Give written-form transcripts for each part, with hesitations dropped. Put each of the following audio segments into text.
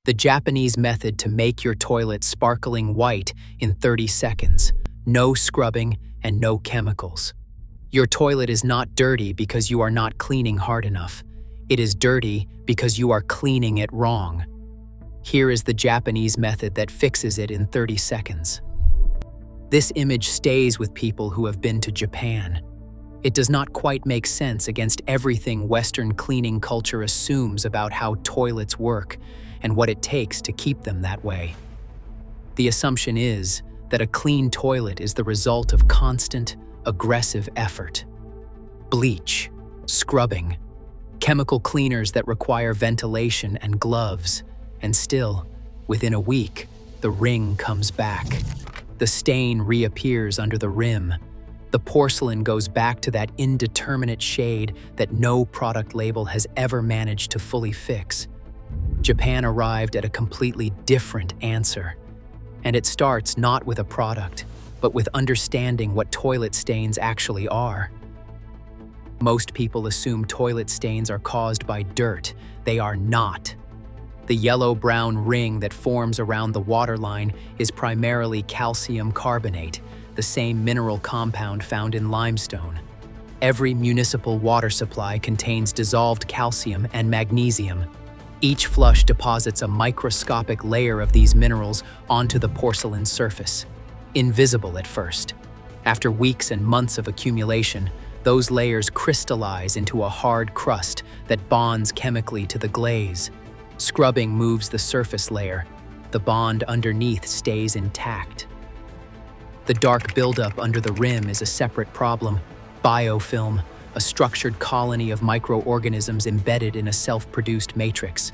The Japanese method to make your toilet sparkling white in 30 seconds. No scrubbing and no chemicals. Your toilet is not dirty because you are not cleaning hard enough. It is dirty because you are cleaning it wrong. Here is the Japanese method that fixes it in 30 seconds. This image stays with people who have been to Japan. It does not quite make sense against everything Western cleaning culture assumes about how toilets work and what it takes to keep them that way. The assumption is that a clean toilet is the result of constant, aggressive effort. Bleach, scrubbing, chemical cleaners that require ventilation and gloves, and still, within a week, the ring comes back. The stain reappears under the rim. The porcelain goes back to that indeterminate shade that no product label has ever managed to fully fix. Japan arrived at a completely different answer. And it starts not with a product, but with understanding what toilet stains actually are. Most people assume toilet stains are caused by dirt. They are not. The yellow-brown ring that forms around the waterline is primarily calcium carbonate, the same mineral compound found in limestone. Every municipal water supply contains dissolved calcium and magnesium. Each flush deposits a microscopic layer of these minerals onto the porcelain surface, invisible at first. After weeks and months of accumulation, those layers crystallize into a hard crust that bonds chemically to the glaze. Scrubbing moves the surface layer. The bond underneath stays intact. The dark buildup under the rim is a separate problem. Biofilm, a structured colony of microorganisms embedded in a self-produced matrix.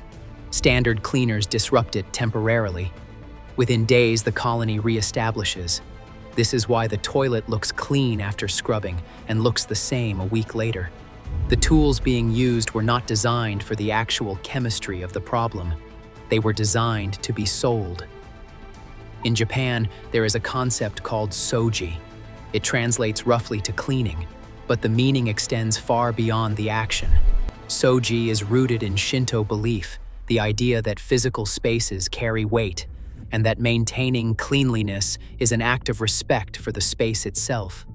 Standard cleaners disrupt it temporarily. Within days, the colony reestablishes. This is why the toilet looks clean after scrubbing and looks the same a week later. The tools being used were not designed for the actual chemistry of the problem. They were designed to be sold. In Japan, there is a concept called soji. It translates roughly to cleaning, but the meaning extends far beyond the action. Soji is rooted in Shinto belief, the idea that physical spaces carry weight, and that maintaining cleanliness is an act of respect for the space itself.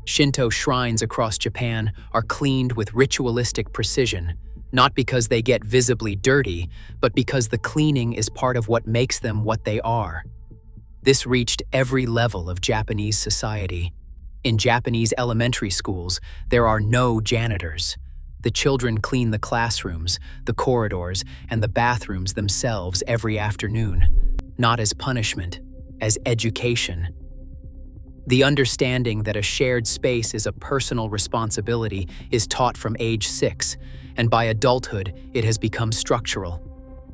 Shinto shrines across Japan are cleaned with ritualistic precision, not because they get visibly dirty, but because the cleaning is part of what makes them what they are. This reached every level of Japanese society. In Japanese elementary schools, there are no janitors. The children clean the classrooms, the corridors, and the bathrooms themselves every afternoon, not as punishment, as education. The understanding that a shared space is a personal responsibility is taught from age 6, and by adulthood, it has become structural.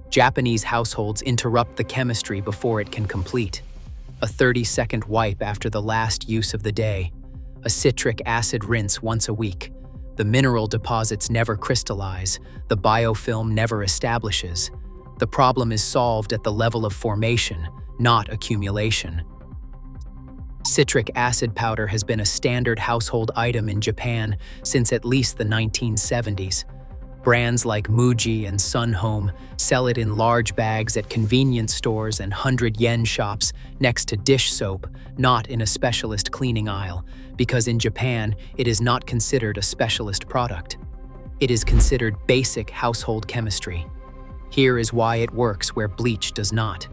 Japanese households interrupt the chemistry before it can complete. A 30-second wipe after the last use of the day. A citric acid rinse once a week. The mineral deposits never crystallize. The biofilm never establishes. The problem is solved at the level of formation, not accumulation. Citric acid powder has been a standard household item in Japan since at least the 1970s. Brands like Muji and Sun Home sell it in large bags at convenience stores and 100-yen shops next to dish soap, not in a specialist cleaning aisle, because in Japan, it is not considered a specialist product. It is considered basic household chemistry. Here is why it works where bleach does not.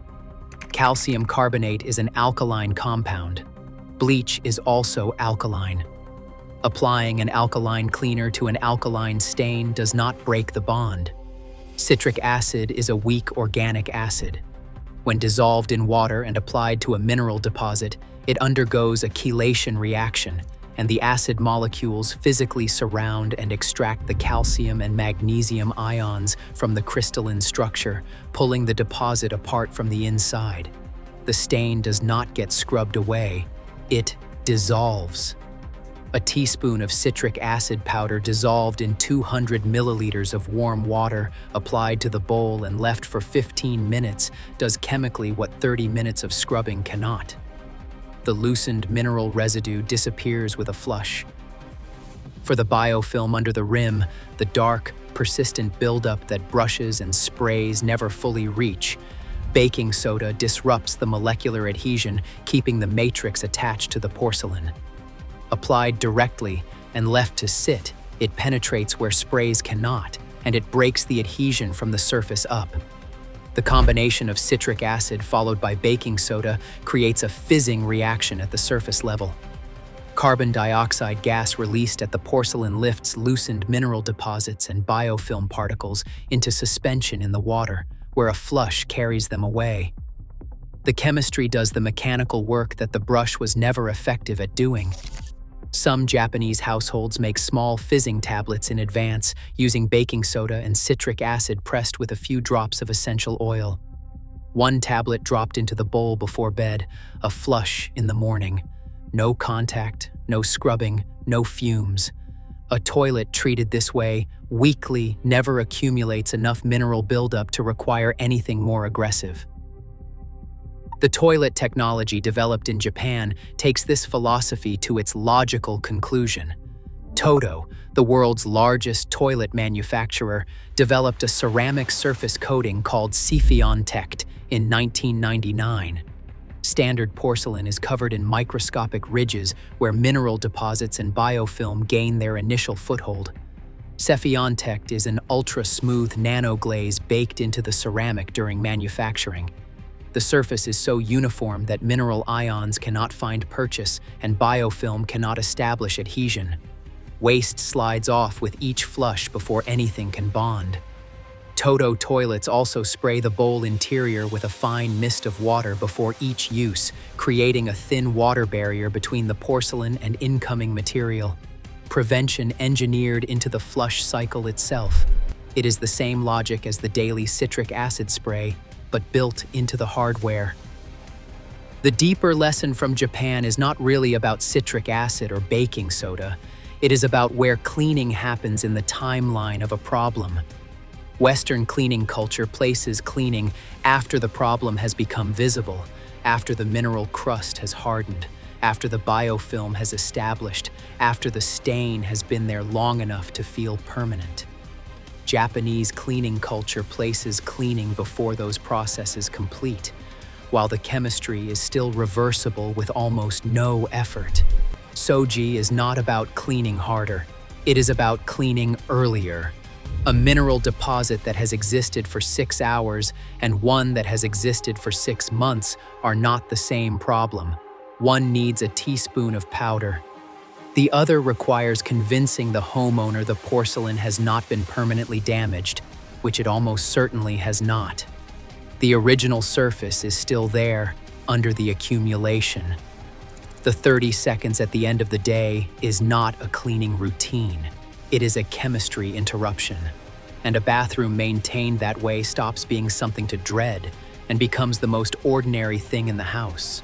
Calcium carbonate is an alkaline compound. Bleach is also alkaline. Applying an alkaline cleaner to an alkaline stain does not break the bond. Citric acid is a weak organic acid. When dissolved in water and applied to a mineral deposit, it undergoes a chelation reaction, and the acid molecules physically surround and extract the calcium and magnesium ions from the crystalline structure, pulling the deposit apart from the inside. The stain does not get scrubbed away. It dissolves. A teaspoon of citric acid powder dissolved in 200 milliliters of warm water applied to the bowl and left for 15 minutes does chemically what 30 minutes of scrubbing cannot. The loosened mineral residue disappears with a flush. For the biofilm under the rim, the dark, persistent buildup that brushes and sprays never fully reach Baking soda disrupts the molecular adhesion, keeping the matrix attached to the porcelain. Applied directly and left to sit, it penetrates where sprays cannot, and it breaks the adhesion from the surface up. The combination of citric acid followed by baking soda creates a fizzing reaction at the surface level. Carbon dioxide gas released at the porcelain lifts loosened mineral deposits and biofilm particles into suspension in the water, where a flush carries them away. The chemistry does the mechanical work that the brush was never effective at doing. Some Japanese households make small fizzing tablets in advance, using baking soda and citric acid pressed with a few drops of essential oil. One tablet dropped into the bowl before bed, a flush in the morning. No contact, no scrubbing, no fumes. A toilet treated this way weekly never accumulates enough mineral buildup to require anything more aggressive. The toilet technology developed in Japan takes this philosophy to its logical conclusion. Toto, the world's largest toilet manufacturer, developed a ceramic surface coating called Siphon-Tect in 1999. Standard porcelain is covered in microscopic ridges where mineral deposits and biofilm gain their initial foothold. Siphon-Tect is an ultra-smooth nanoglaze baked into the ceramic during manufacturing. The surface is so uniform that mineral ions cannot find purchase and biofilm cannot establish adhesion. Waste slides off with each flush before anything can bond. Toto toilets also spray the bowl interior with a fine mist of water before each use, creating a thin water barrier between the porcelain and incoming material. Prevention engineered into the flush cycle itself. It is the same logic as the daily citric acid spray, but built into the hardware. The deeper lesson from Japan is not really about citric acid or baking soda. It is about where cleaning happens in the timeline of a problem. Western cleaning culture places cleaning after the problem has become visible, after the mineral crust has hardened, after the biofilm has established, after the stain has been there long enough to feel permanent. Japanese cleaning culture places cleaning before those processes complete, while the chemistry is still reversible with almost no effort. Soji is not about cleaning harder, it is about cleaning earlier. A mineral deposit that has existed for 6 hours and one that has existed for 6 months are not the same problem. One needs a teaspoon of powder. The other requires convincing the homeowner the porcelain has not been permanently damaged, which it almost certainly has not. The original surface is still there, under the accumulation. The 30 seconds at the end of the day is not a cleaning routine. It is a chemistry interruption. And a bathroom maintained that way stops being something to dread and becomes the most ordinary thing in the house.